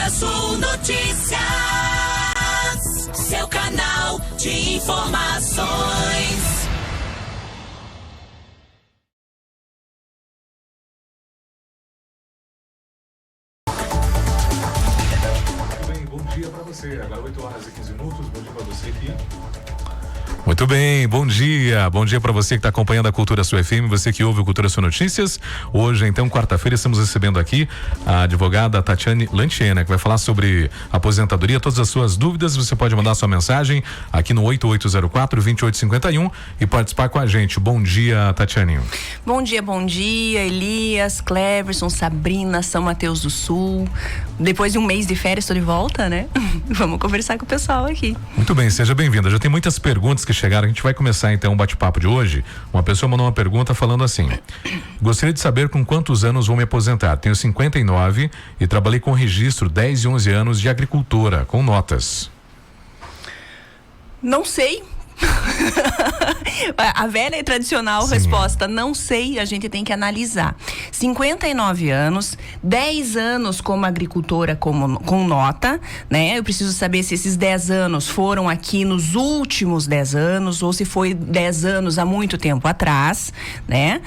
Cultura Sul Notícias, seu canal de informações. Bom dia para você, agora 8h15. Bom dia para você aqui. Muito bem, bom dia para você que está acompanhando a Cultura Sul FM, você que ouve o Cultura Sul Notícias. Hoje, então, quarta-feira, estamos recebendo aqui a advogada Tatiane Lantiena, que vai falar sobre aposentadoria. Todas as suas dúvidas, você pode mandar sua mensagem aqui no 8804-2851 e participar com a gente. Bom dia, Tatiane. Bom dia, Elias, Cleverson, Sabrina, São Mateus do Sul. Depois de um mês de férias, estou de volta, né? Vamos conversar com o pessoal aqui. Muito bem, seja bem-vinda. Já tem muitas perguntas que chegaram. A gente vai começar então o bate-papo de hoje. Uma pessoa mandou uma pergunta falando assim: gostaria de saber com quantos anos vou me aposentar. Tenho 59 e trabalhei com registro 10 e 11 anos de agricultora, com notas. Não sei. A velha e tradicional Sim. Resposta, não sei, a gente tem que analisar. 59 anos, 10 anos como agricultora com nota, né? Eu preciso saber se esses 10 anos foram aqui nos últimos 10 anos ou se foi 10 anos há muito tempo atrás, né?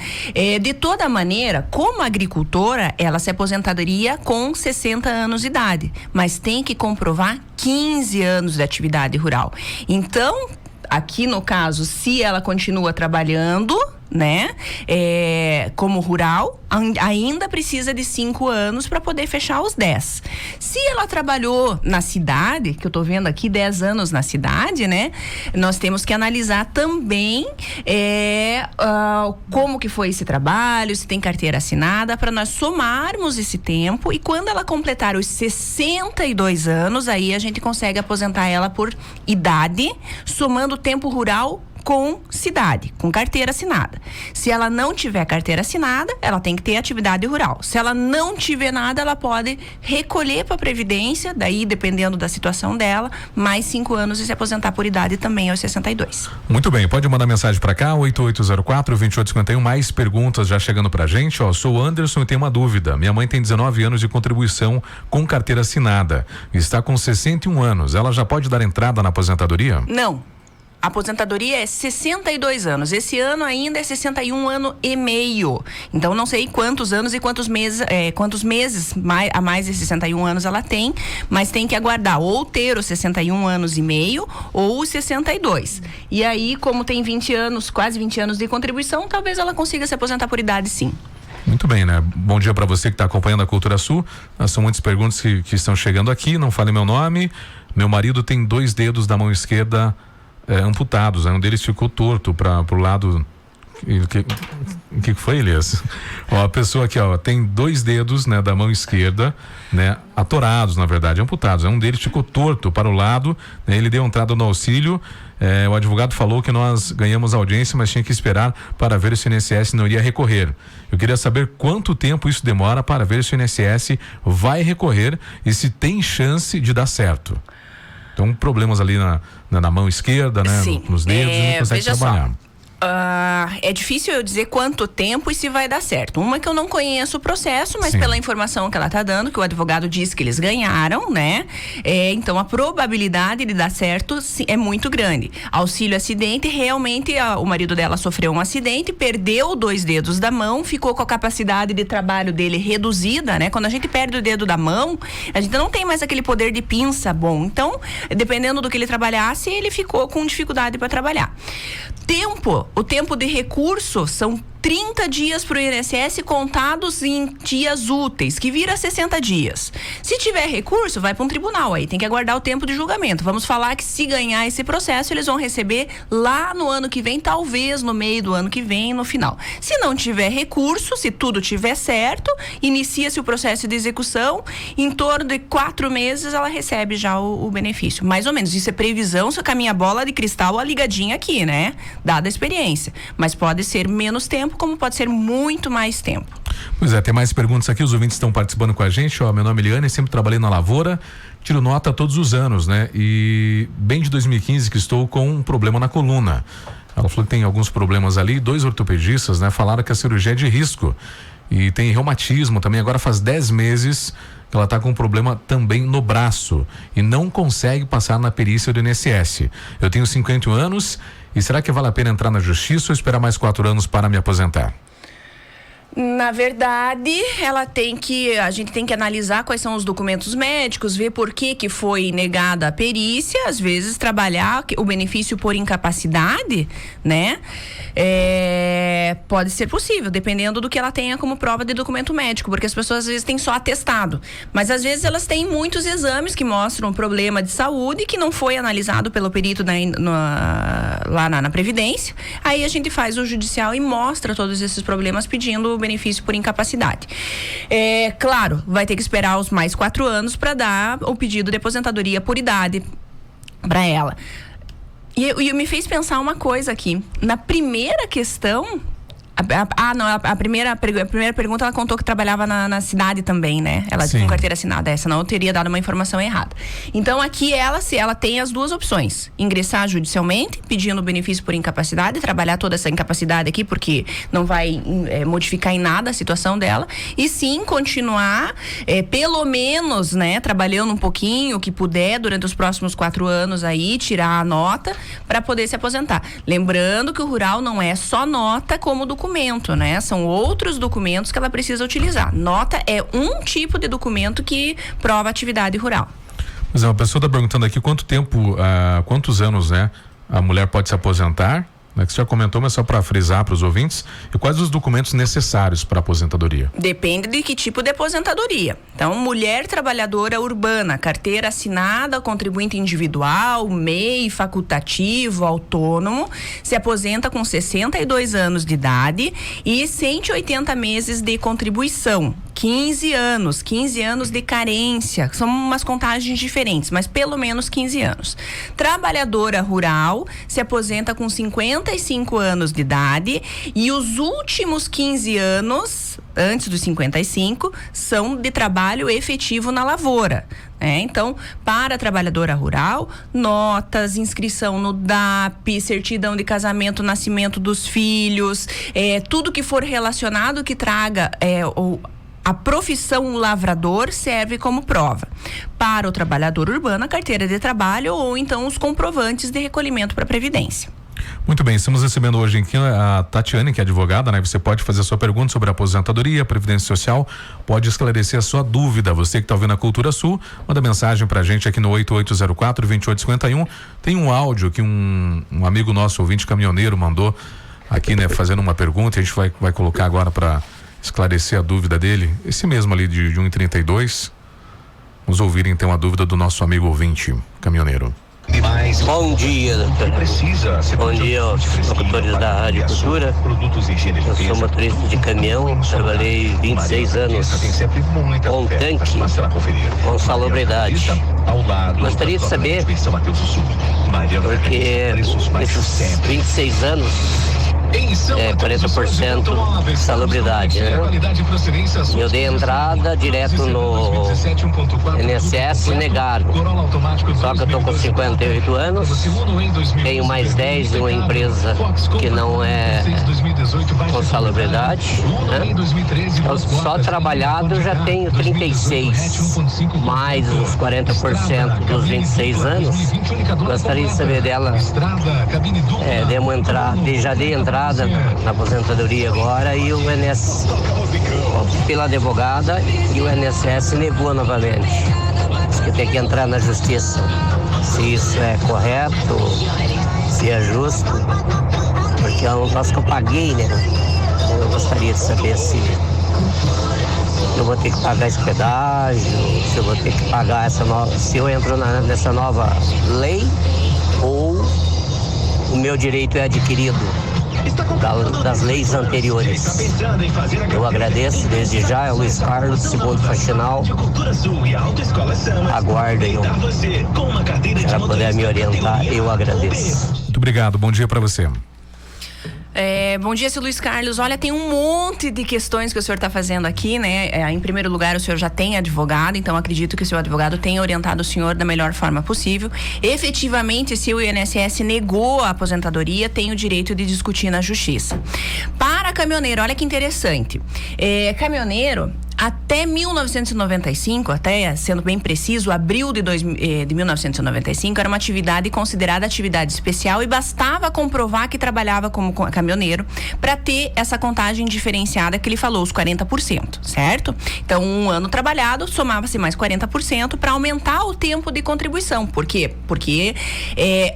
De toda maneira, como agricultora, ela se aposentaria com 60 anos de idade, mas tem que comprovar 15 anos de atividade rural. Então, aqui no caso, se ela continua trabalhando, né, como rural, ainda precisa de 5 anos para poder fechar os 10. Se ela trabalhou na cidade, que eu tô vendo aqui 10 anos na cidade, né, nós temos que analisar também como que foi esse trabalho, se tem carteira assinada, para nós somarmos esse tempo, e quando ela completar os 62 anos, aí a gente consegue aposentar ela por idade, somando o tempo rural com cidade, com carteira assinada. Se ela não tiver carteira assinada, ela tem que ter atividade rural. Se ela não tiver nada, ela pode recolher para a Previdência, daí dependendo da situação dela, mais 5 anos e se aposentar por idade também aos 62. Muito bem, pode mandar mensagem para cá, 8804-2851, mais perguntas já chegando pra gente. Sou o Anderson e tenho uma dúvida. Minha mãe tem 19 anos de contribuição com carteira assinada, está com 61 anos, ela já pode dar entrada na aposentadoria? Não. A aposentadoria é 62 anos. Esse ano ainda é 61 ano e meio. Então, não sei quantos anos e quantos meses a mais de 61 anos ela tem, mas tem que aguardar ou ter os 61 anos e meio ou os 62. E aí, como tem 20 anos, quase 20 anos de contribuição, talvez ela consiga se aposentar por idade, sim. Muito bem, né? Bom dia para você que está acompanhando a Cultura Sul. São muitas perguntas que estão chegando aqui. Não fale meu nome. Meu marido tem 2 dedos da mão esquerda amputados, né? Um deles ficou torto para o lado. O que foi, Elias? A pessoa aqui, tem 2 dedos, né, da mão esquerda, né, atorados, na verdade, amputados. Um deles ficou torto para o lado, né, ele deu entrada no auxílio. O advogado falou que nós ganhamos audiência, mas tinha que esperar para ver se o INSS não iria recorrer. Eu queria saber quanto tempo isso demora para ver se o INSS vai recorrer e se tem chance de dar certo. Então, problemas ali na mão esquerda, né? Sim. Nos dedos, e não consegue trabalhar. É difícil eu dizer quanto tempo e se vai dar certo. Uma que eu não conheço o processo, mas Sim. pela informação que ela tá dando, que o advogado disse que eles ganharam, né? Então a probabilidade de dar certo é muito grande. Auxílio acidente, realmente o marido dela sofreu um acidente, perdeu 2 dedos da mão, ficou com a capacidade de trabalho dele reduzida, né? Quando a gente perde o dedo da mão, a gente não tem mais aquele poder de pinça bom. Então, dependendo do que ele trabalhasse, ele ficou com dificuldade para trabalhar. O tempo de recurso são 30 dias para o INSS contados em dias úteis, que vira 60 dias. Se tiver recurso, vai para um tribunal, aí tem que aguardar o tempo de julgamento. Vamos falar que se ganhar esse processo, eles vão receber lá no ano que vem, talvez no meio do ano que vem, no final. Se não tiver recurso, se tudo tiver certo, inicia-se o processo de execução, em torno de 4 meses ela recebe já o benefício. Mais ou menos, isso é previsão, só que a minha bola de cristal é ligadinha aqui, né? Dada a experiência. Mas pode ser menos tempo, como pode ser muito mais tempo. Pois é, tem mais perguntas aqui, os ouvintes estão participando com a gente. Meu nome é Eliane, sempre trabalhei na lavoura, tiro nota todos os anos, né? E bem de 2015 que estou com um problema na coluna. Ela falou que tem alguns problemas ali, 2 ortopedistas, né? Falaram que a cirurgia é de risco e tem reumatismo também. Agora faz 10 meses que ela está com um problema também no braço e não consegue passar na perícia do INSS. Eu tenho 51 anos e será que vale a pena entrar na justiça ou esperar mais 4 anos para me aposentar? Na verdade, a gente tem que analisar quais são os documentos médicos, ver por que foi negada a perícia, às vezes trabalhar o benefício por incapacidade, né? Pode ser possível, dependendo do que ela tenha como prova de documento médico, porque as pessoas às vezes têm só atestado, mas às vezes elas têm muitos exames que mostram um problema de saúde que não foi analisado pelo perito lá na Previdência. Aí a gente faz o judicial e mostra todos esses problemas pedindo o benefício por incapacidade. Claro, vai ter que esperar os mais 4 anos para dar o pedido de aposentadoria por idade para ela. E me fez pensar uma coisa aqui. Na primeira questão, a primeira pergunta, ela contou que trabalhava na cidade também, né? Ela com carteira assinada, senão eu teria dado uma informação errada. Então aqui ela tem as duas opções: ingressar judicialmente, pedindo benefício por incapacidade, trabalhar toda essa incapacidade aqui, porque não vai modificar em nada a situação dela, e sim continuar, pelo menos, né, trabalhando um pouquinho, o que puder, durante os próximos 4 anos aí, tirar a nota para poder se aposentar. Lembrando que o rural não é só nota como documento, né? São outros documentos que ela precisa utilizar. Nota é um tipo de documento que prova atividade rural. Mas uma pessoa está perguntando aqui quantos anos, né, a mulher pode se aposentar, né, que você já comentou, mas só para frisar para os ouvintes, e quais os documentos necessários para aposentadoria? Depende de que tipo de aposentadoria. Então, mulher trabalhadora urbana, carteira assinada, contribuinte individual, MEI, facultativo, autônomo, se aposenta com 62 anos de idade e 180 meses de contribuição. 15 anos de carência, são umas contagens diferentes, mas pelo menos 15 anos. Trabalhadora rural se aposenta com 55 anos de idade e os últimos 15 anos, antes dos 55, são de trabalho efetivo na lavoura. Então, para a trabalhadora rural, notas, inscrição no DAP, certidão de casamento, nascimento dos filhos, tudo que for relacionado que traga a profissão lavrador serve como prova. Para o trabalhador urbano, a carteira de trabalho ou então os comprovantes de recolhimento para a Previdência. Muito bem, estamos recebendo hoje aqui a Tatiane, que é advogada, né? Você pode fazer a sua pergunta sobre a aposentadoria, Previdência Social, pode esclarecer a sua dúvida. Você que está ouvindo a Cultura Sul, manda mensagem pra gente aqui no 8804-2851. Tem um áudio que um amigo nosso, ouvinte caminhoneiro, mandou aqui, né? Fazendo uma pergunta, a gente vai colocar agora para esclarecer a dúvida dele, esse mesmo ali de 1,32. Vamos ouvir então a dúvida do nosso amigo ouvinte caminhoneiro. Bom dia, doutor. Bom dia, locutores da Rádio Cultura. Eu sou motorista de caminhão, trabalhei 26 anos com tanque, com salubridade. Gostaria de saber, porque esses 26 anos 40% salubridade, né? Eu dei entrada direto no INSS e negaram. Só que eu tô com 58 anos, tenho mais 10 de uma empresa que não é com salubridade, né? Eu só trabalhado eu já tenho 36, mais os 40% dos 26 anos. Gostaria de saber dela, já dei entrada na aposentadoria agora e o INSS, pela advogada, e o INSS negou novamente. Diz que tem que entrar na justiça. Se isso é correto, se é justo, porque é um troço que eu paguei, né? Eu gostaria de saber se eu vou ter que pagar esse pedágio, se eu vou ter que pagar se eu entro nessa nova lei ou o meu direito é adquirido das leis anteriores. Eu agradeço desde já, é o Luiz Carlos, segundo faxinal. Aguardo aí para poder me orientar, eu agradeço. Muito obrigado, bom dia para você. Bom dia, seu Luiz Carlos. Olha, tem um monte de questões que o senhor está fazendo aqui, né? Em primeiro lugar, o senhor já tem advogado, então acredito que o seu advogado tenha orientado o senhor da melhor forma possível. Efetivamente, se o INSS negou a aposentadoria, tem o direito de discutir na justiça. Para caminhoneiro, olha que interessante. Caminhoneiro, até 1995, até sendo bem preciso, abril de 1995, era uma atividade considerada atividade especial e bastava comprovar que trabalhava como caminhoneiro para ter essa contagem diferenciada que ele falou, os 40%, certo? Então, um ano trabalhado, somava-se mais 40% para aumentar o tempo de contribuição. Por quê? Porque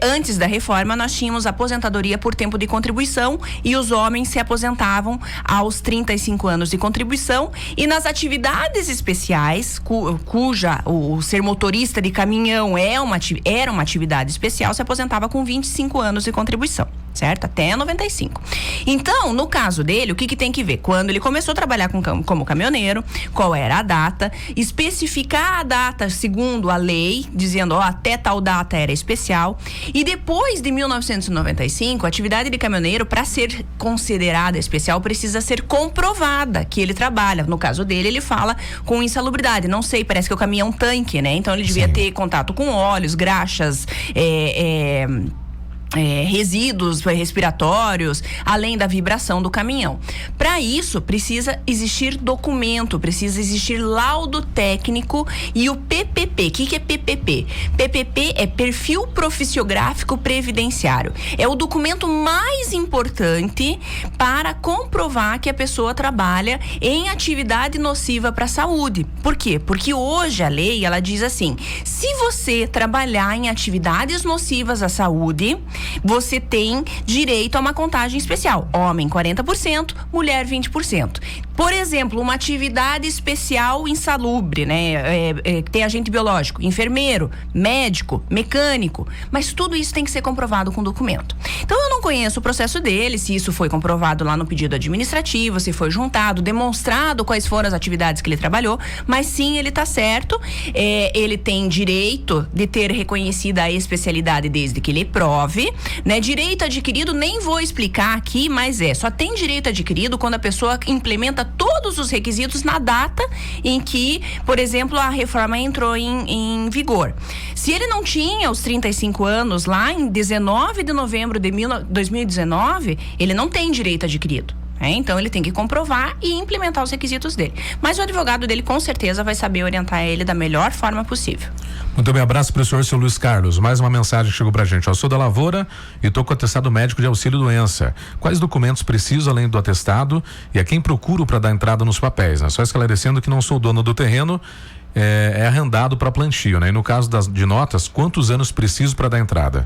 antes da reforma nós tínhamos aposentadoria por tempo de contribuição e os homens se aposentavam aos 35 anos de contribuição, e nas atividades especiais, cuja o ser motorista de caminhão era uma atividade especial, se aposentava com 25 anos de contribuição, certo? Até 95. Então, no caso dele, o que tem que ver? Quando ele começou a trabalhar como caminhoneiro, qual era a data, especificar a data segundo a lei, dizendo, até tal data era especial, e depois de 1995, a atividade de caminhoneiro, para ser considerada especial, precisa ser comprovada que ele trabalha. No caso dele, ele fala com insalubridade. Não sei, parece que o caminhão tanque, né? Então ele devia ter contato com óleos, graxas, resíduos respiratórios, além da vibração do caminhão. Para isso, precisa existir documento, precisa existir laudo técnico e o PPP. O que é PPP? PPP é Perfil Profissiográfico Previdenciário. É o documento mais importante para comprovar que a pessoa trabalha em atividade nociva para a saúde. Por quê? Porque hoje a lei, ela diz assim, se você trabalhar em atividades nocivas à saúde, você tem direito a uma contagem especial. Homem 40%, mulher 20%. Por exemplo, uma atividade especial insalubre, né? Tem agente biológico, enfermeiro, médico, mecânico. Mas tudo isso tem que ser comprovado com documento. Então eu não conheço o processo dele, se isso foi comprovado lá no pedido administrativo, se foi juntado, demonstrado quais foram as atividades que ele trabalhou, mas sim, ele está certo. Ele tem direito de ter reconhecida a especialidade desde que ele prove, né? Direito adquirido, nem vou explicar aqui, mas só tem direito adquirido quando a pessoa implementa todos os requisitos na data em que, por exemplo, a reforma entrou em vigor. Se ele não tinha os 35 anos lá em 19 de novembro de 2019, ele não tem direito adquirido. Então ele tem que comprovar e implementar os requisitos dele. Mas o advogado dele com certeza vai saber orientar ele da melhor forma possível. Muito bem, abraço professor seu Luiz Carlos. Mais uma mensagem que chegou pra gente. Eu sou da Lavoura e tô com atestado médico de auxílio doença. Quais documentos preciso além do atestado e a quem procuro para dar entrada nos papéis? Só esclarecendo que não sou dono do terreno, é arrendado para plantio, né? E no caso de notas, quantos anos preciso para dar entrada?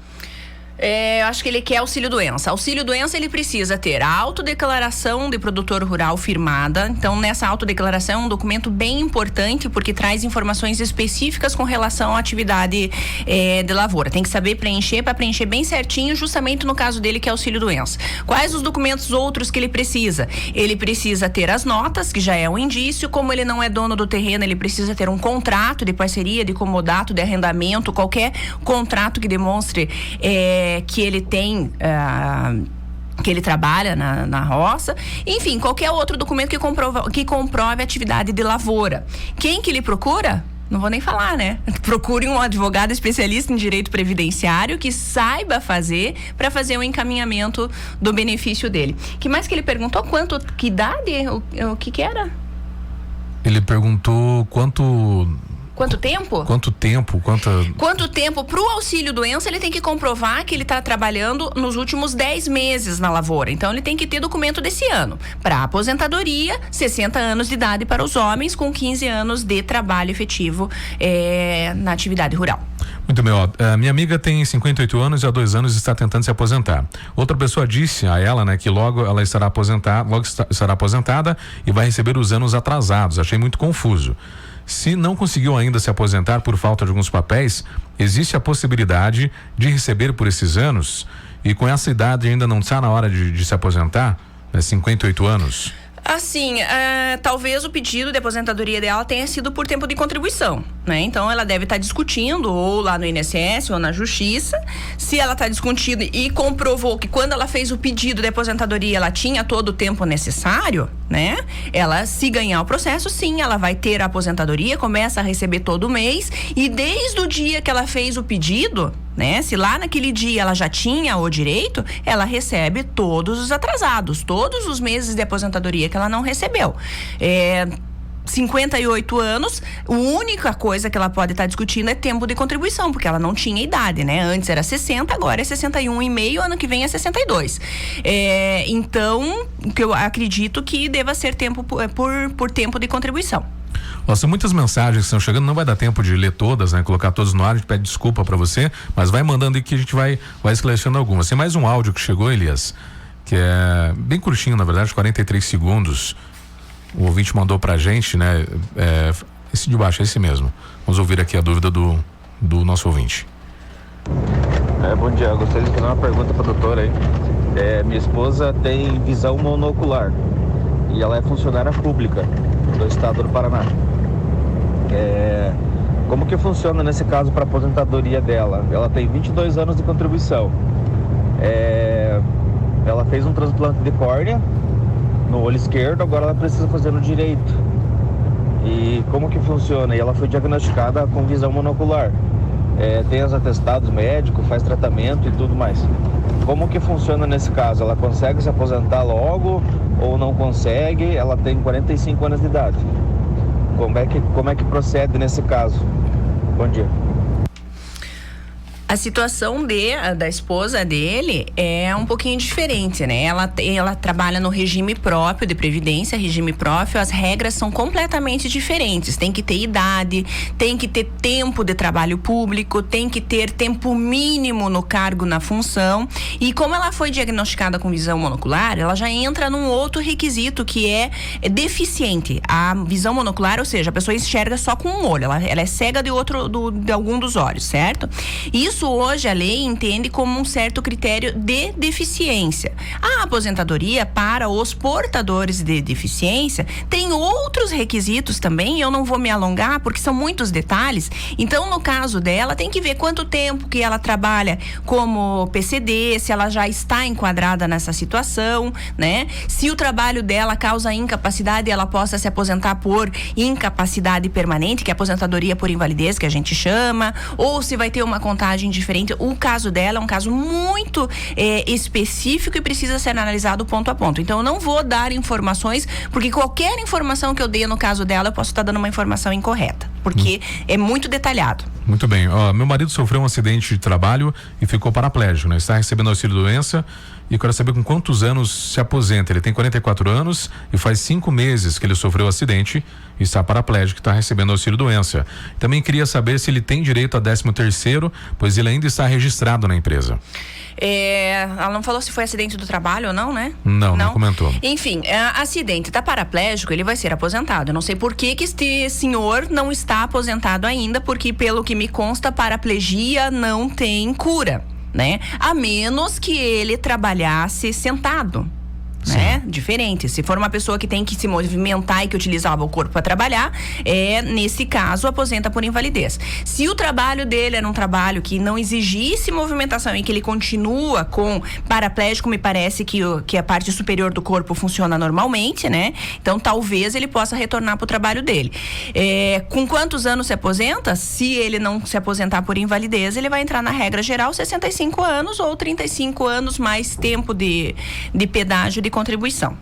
Acho que ele quer auxílio-doença. Auxílio-doença, ele precisa ter a autodeclaração de produtor rural firmada. Então, nessa autodeclaração é um documento bem importante porque traz informações específicas com relação à atividade de lavoura. Tem que saber preencher, para preencher bem certinho, justamente no caso dele que é auxílio-doença. Quais os documentos outros que ele precisa? Ele precisa ter as notas, que já é um indício. Como ele não é dono do terreno, ele precisa ter um contrato de parceria, de comodato, de arrendamento, qualquer contrato que demonstre que ele tem, que ele trabalha na roça, enfim, qualquer outro documento que comprove a atividade de lavoura. Quem que ele procura? Não vou nem falar, né? Procure um advogado especialista em direito previdenciário que saiba fazer para fazer o encaminhamento do benefício dele. Que mais que ele perguntou? Que idade? O que era? Ele perguntou quanto tempo? Quanto tempo? Pro auxílio-doença, ele tem que comprovar que ele está trabalhando nos últimos 10 meses na lavoura. Então, ele tem que ter documento desse ano. Para aposentadoria, 60 anos de idade para os homens, com 15 anos de trabalho efetivo na atividade rural. Muito bem, minha amiga tem 58 anos e há 2 anos está tentando se aposentar. Outra pessoa disse a ela, né, que logo ela estará aposentada e vai receber os anos atrasados. Achei muito confuso. Se não conseguiu ainda se aposentar por falta de alguns papéis, existe a possibilidade de receber por esses anos? E com essa idade ainda não está na hora de se aposentar? 58 anos? Assim, talvez o pedido de aposentadoria dela tenha sido por tempo de contribuição, né? Então ela deve estar discutindo ou lá no INSS ou na Justiça. Se ela está discutindo e comprovou que quando ela fez o pedido de aposentadoria ela tinha todo o tempo necessário, né? Ela, se ganhar o processo, sim, ela vai ter a aposentadoria, começa a receber todo mês, e desde o dia que ela fez o pedido, né? Se lá naquele dia ela já tinha o direito, ela recebe todos os atrasados, todos os meses de aposentadoria que ela não recebeu. 58 anos, a única coisa que ela pode estar discutindo é tempo de contribuição, porque ela não tinha idade, né? Antes era 60, agora é 61,5, ano que vem é 62. Então, que eu acredito que deva ser tempo por tempo de contribuição. São muitas mensagens que estão chegando, não vai dar tempo de ler todas, né? Colocar todas no ar, a gente pede desculpa para você, mas vai mandando aí que a gente vai esclarecendo algumas. Tem mais um áudio que chegou, Elias, que é bem curtinho, na verdade, 43 segundos. O ouvinte mandou pra gente, né? Esse de baixo, é esse mesmo. Vamos ouvir aqui a dúvida do nosso ouvinte. Bom dia, eu gostaria de fazer uma pergunta pra doutora aí. Minha esposa tem visão monocular e ela é funcionária pública do estado do Paraná. Como que funciona nesse caso para aposentadoria dela? Ela tem 22 anos de contribuição. Ela fez um transplante de córnea no olho esquerdo, agora ela precisa fazer no direito. E como que funciona? E ela foi diagnosticada com visão monocular. Tem os atestados médicos, faz tratamento e tudo mais. Como que funciona nesse caso? Ela consegue se aposentar logo ou não consegue? Ela tem 45 anos de idade. Como é que procede nesse caso? Bom dia. A situação da esposa dele é um pouquinho diferente, né? Ela trabalha no regime próprio de previdência, regime próprio, as regras são completamente diferentes. Tem que ter idade, tem que ter tempo de trabalho público, tem que ter tempo mínimo no cargo, na função. E como ela foi diagnosticada com visão monocular, ela já entra num outro requisito que é deficiente. A visão monocular, ou seja, a pessoa enxerga só com um olho, ela é cega de algum dos olhos, certo? Isso hoje a lei entende como um certo critério de deficiência. A aposentadoria para os portadores de deficiência tem outros requisitos também, eu não vou me alongar porque são muitos detalhes. Então, no caso dela, tem que ver quanto tempo que ela trabalha como PCD, se ela já está enquadrada nessa situação, né? Se o trabalho dela causa incapacidade, ela possa se aposentar por incapacidade permanente, que é a aposentadoria por invalidez, que a gente chama, ou se vai ter uma contagem diferente. O caso dela é um caso muito específico e precisa ser analisado ponto a ponto. Então, eu não vou dar informações, porque qualquer informação que eu dê no caso dela, eu posso estar dando uma informação incorreta, porque é muito detalhado. Muito bem. Meu marido sofreu um acidente de trabalho e ficou paraplégico, né? Está recebendo auxílio-doença e eu quero saber com quantos anos se aposenta. Ele tem 44 anos e faz 5 meses que ele sofreu o acidente e está paraplégico, está recebendo auxílio-doença. Também queria saber se ele tem direito a 13º, pois ele ainda está registrado na empresa. Ela não falou se foi acidente do trabalho ou não, né? Não comentou. Enfim, acidente, tá paraplégico, ele vai ser aposentado. Eu não sei por que este senhor não está aposentado ainda, porque pelo que me consta, paraplegia não tem cura, né? A menos que ele trabalhasse sentado. Né? Diferente. Se for uma pessoa que tem que se movimentar e que utilizava o corpo para trabalhar, nesse caso, aposenta por invalidez. Se o trabalho dele era um trabalho que não exigisse movimentação e que ele continua com paraplégico, me parece que a parte superior do corpo funciona normalmente, né? Então, talvez ele possa retornar para o trabalho dele. Com quantos anos se aposenta? Se ele não se aposentar por invalidez, ele vai entrar na regra geral 65 anos ou 35 anos mais tempo de pedágio de contribuição.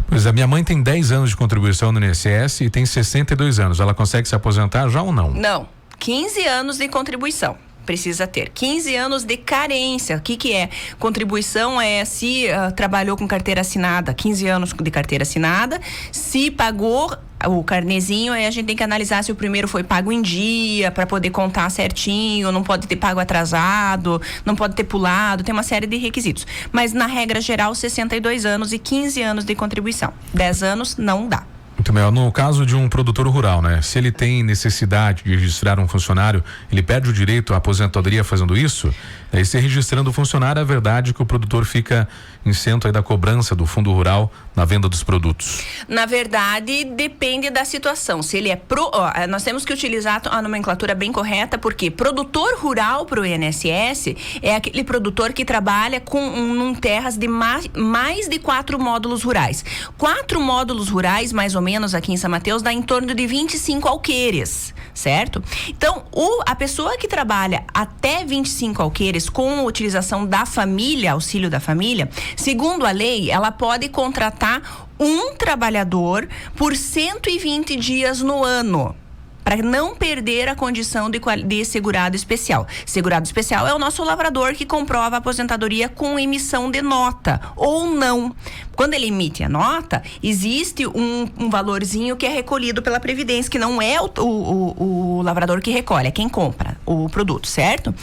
Pois minha mãe tem 10 anos de contribuição no INSS e tem 62 anos. Ela consegue se aposentar já ou não? Não. 15 anos de contribuição. Precisa ter 15 anos de carência. O que é? Contribuição se trabalhou com carteira assinada, 15 anos de carteira assinada, se pagou o carnezinho, aí a gente tem que analisar se o primeiro foi pago em dia, para poder contar certinho, não pode ter pago atrasado, não pode ter pulado, tem uma série de requisitos. Mas na regra geral, 62 anos e 15 anos de contribuição. 10 anos não dá. Muito bem, no caso de um produtor rural, né? Se ele tem necessidade de registrar um funcionário, ele perde o direito à aposentadoria fazendo isso? E se registrando o funcionário, é verdade que o produtor fica isento aí da cobrança do fundo rural na venda dos produtos? Na verdade, depende da situação. Se ele é nós temos que utilizar a nomenclatura bem correta, porque produtor rural para o INSS é aquele produtor que trabalha com terras de mais de 4 módulos rurais. 4 módulos rurais, mais ou menos, aqui em São Mateus, dá em torno de 25 alqueires, certo? Então, a pessoa que trabalha até 25 alqueires com a utilização da família, auxílio da família, segundo a lei, ela pode contratar um trabalhador por 120 dias no ano, para não perder a condição de segurado especial. Segurado especial é o nosso lavrador que comprova a aposentadoria com emissão de nota ou não. Quando ele emite a nota, existe um valorzinho que é recolhido pela Previdência, que não é o lavrador que recolhe, é quem compra o produto, certo?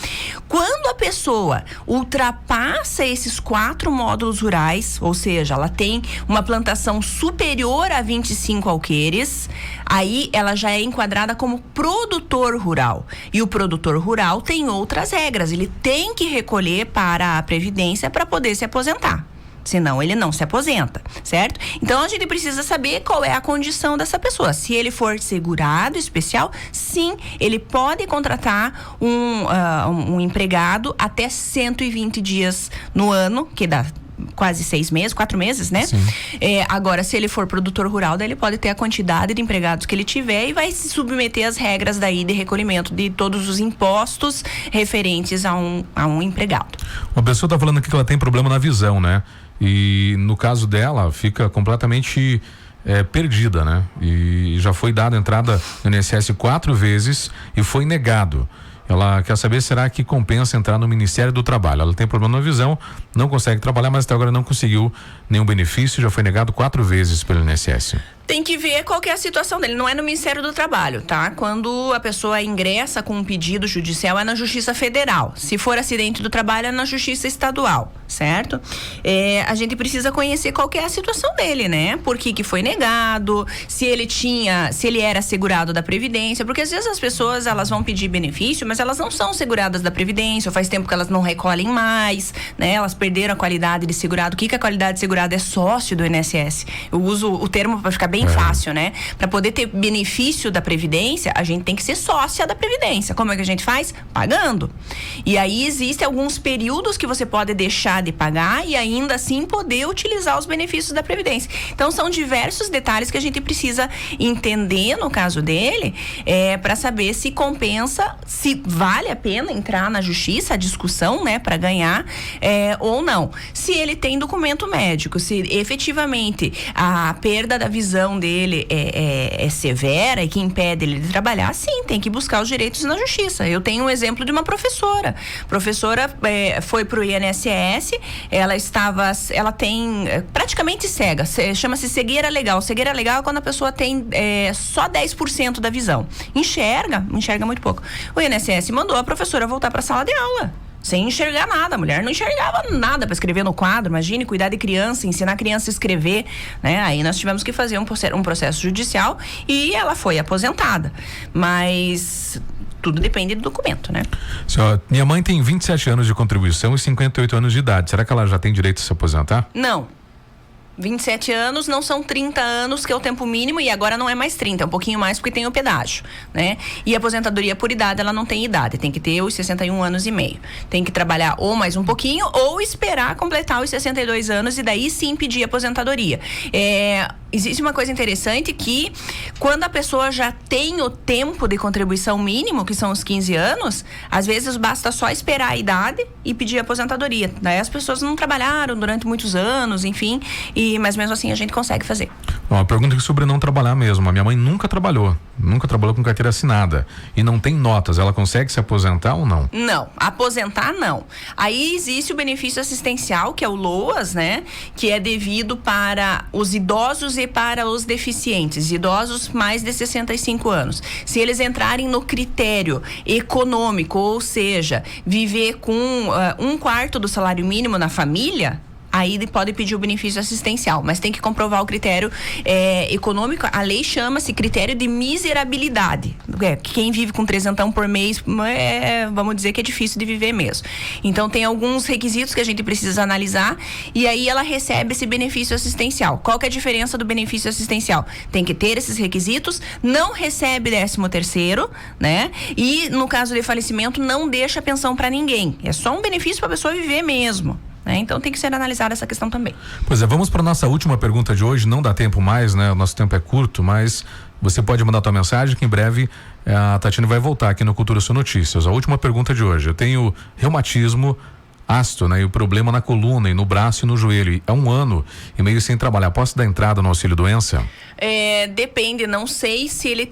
Quando a pessoa ultrapassa esses 4 módulos rurais, ou seja, ela tem uma plantação superior a 25 alqueires, aí ela já é enquadrada como produtor rural. E o produtor rural tem outras regras, ele tem que recolher para a Previdência para poder se aposentar. Senão ele não se aposenta, certo? Então a gente precisa saber qual é a condição dessa pessoa. Se ele for segurado especial, sim, ele pode contratar um empregado até 120 dias no ano, que dá quase 4 meses, né? Agora, se ele for produtor rural, daí ele pode ter a quantidade de empregados que ele tiver e vai se submeter às regras daí de recolhimento de todos os impostos referentes a um empregado. Uma pessoa está falando aqui que ela tem problema na visão, né? E no caso dela, fica completamente perdida, né? E já foi dada entrada no INSS 4 vezes e foi negado. Ela quer saber, será que compensa entrar no Ministério do Trabalho? Ela tem problema na visão, não consegue trabalhar, mas até agora não conseguiu nenhum benefício, já foi negado 4 vezes pelo INSS. Tem que ver qual que é a situação dele. Não é no Ministério do Trabalho, tá? Quando a pessoa ingressa com um pedido judicial, é na Justiça Federal. Se for acidente do trabalho, é na Justiça Estadual, certo? A gente precisa conhecer qual que é a situação dele, né? Por que foi negado, se ele era assegurado da Previdência, porque às vezes as pessoas, elas vão pedir benefício, mas elas não são seguradas da Previdência, ou faz tempo que elas não recolhem mais, né? Elas perderam a qualidade de segurado. O que a qualidade de segurado é? Sócio do INSS. Eu uso o termo para ficar bem fácil, né? Para poder ter benefício da Previdência, a gente tem que ser sócia da Previdência. Como é que a gente faz? Pagando. E aí existem alguns períodos que você pode deixar de pagar e ainda assim poder utilizar os benefícios da Previdência. Então são diversos detalhes que a gente precisa entender no caso dele, para saber se compensa, se vale a pena entrar na justiça, a discussão, né, para ganhar, ou não. Se ele tem documento médico, se efetivamente a perda da visão dele é severa e que impede ele de trabalhar, sim, tem que buscar os direitos na justiça. Eu tenho um exemplo de uma professora. Professora foi pro INSS, ela tem praticamente cega, chama-se cegueira legal. Cegueira legal é quando a pessoa tem só 10% da visão. Enxerga muito pouco. O INSS mandou a professora voltar para a sala de aula. Sem enxergar nada, a mulher não enxergava nada para escrever no quadro. Imagine, cuidar de criança, ensinar a criança a escrever, né? Aí nós tivemos que fazer um processo judicial e ela foi aposentada, mas tudo depende do documento, né? Senhora, minha mãe tem 27 anos de contribuição e 58 anos de idade, será que ela já tem direito a se aposentar? Não. 27 anos não são 30 anos, que é o tempo mínimo, e agora não é mais 30, é um pouquinho mais porque tem o pedágio, né? E a aposentadoria por idade, ela não tem idade, tem que ter os 61 anos e meio. Tem que trabalhar ou mais um pouquinho ou esperar completar os 62 anos e daí sim pedir aposentadoria. Existe uma coisa interessante que quando a pessoa já tem o tempo de contribuição mínimo, que são os 15 anos, às vezes basta só esperar a idade e pedir aposentadoria. Daí as pessoas não trabalharam durante muitos anos, enfim, mas mesmo assim a gente consegue fazer. Uma pergunta aqui sobre não trabalhar mesmo. A minha mãe nunca trabalhou com carteira assinada e não tem notas. Ela consegue se aposentar ou não? Não, aposentar não. Aí existe o benefício assistencial, que é o LOAS, né? Que é devido para os idosos e para os deficientes, idosos mais de 65 anos. Se eles entrarem no critério econômico, ou seja, viver com 1/4 do salário mínimo na família, aí ele pode pedir o benefício assistencial, mas tem que comprovar o critério econômico. A lei chama-se critério de miserabilidade. Quem vive com 300 por mês, vamos dizer que é difícil de viver mesmo. Então tem alguns requisitos que a gente precisa analisar e aí ela recebe esse benefício assistencial. Qual que é a diferença do benefício assistencial? Tem que ter esses requisitos, não recebe 13º, né? E no caso de falecimento não deixa pensão para ninguém. É só um benefício para a pessoa viver mesmo. Então tem que ser analisada essa questão também. Pois é, vamos para nossa última pergunta de hoje. Não dá tempo mais, né? O nosso tempo é curto, mas você pode mandar tua mensagem que em breve a Tatiane vai voltar aqui no Cultura Sul Notícias. A última pergunta de hoje. Eu tenho reumatismo ácido, né? E o problema na coluna e no braço e no joelho. É 1 ano e meio sem trabalhar. Posso dar entrada no auxílio doença? Depende, não sei se ele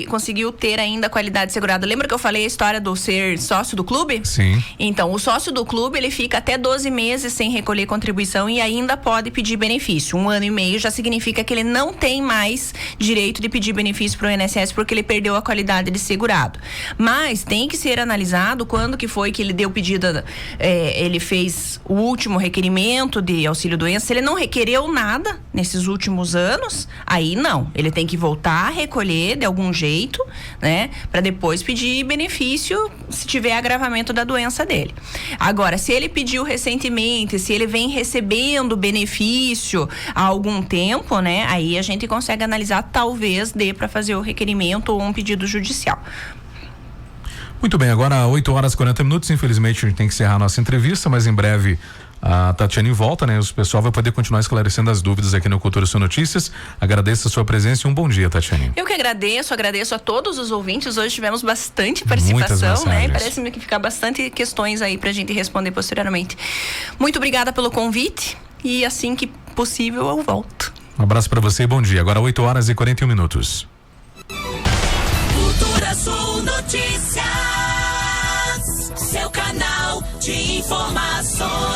conseguiu ter ainda a qualidade segurada. Lembra que eu falei a história do ser sócio do clube? Sim. Então, o sócio do clube, ele fica até 12 meses sem recolher contribuição e ainda pode pedir benefício. 1 ano e meio já significa que ele não tem mais direito de pedir benefício para o INSS porque ele perdeu a qualidade de segurado. Mas tem que ser analisado quando que foi que ele deu pedido, ele fez o último requerimento de auxílio doença. Se ele não requereu nada nesses últimos anos, aí não, ele tem que voltar a recolher de algum jeito, né, para depois pedir benefício se tiver agravamento da doença dele. Agora, se ele pediu recentemente, se ele vem recebendo benefício há algum tempo, né, aí a gente consegue analisar, talvez dê para fazer o requerimento ou um pedido judicial. Muito bem, agora 8h40, infelizmente a gente tem que encerrar a nossa entrevista, mas em breve a Tatiane volta, né? O pessoal vai poder continuar esclarecendo as dúvidas aqui no Cultura Sul Notícias. Agradeço a sua presença e um bom dia, Tatiane. Eu que agradeço a todos os ouvintes. Hoje tivemos bastante participação, né? Parece-me que ficar bastante questões aí pra gente responder posteriormente. Muito obrigada pelo convite e assim que possível eu volto. Um abraço pra você e bom dia. Agora 8h41. Cultura Sul Notícias, seu canal de informações.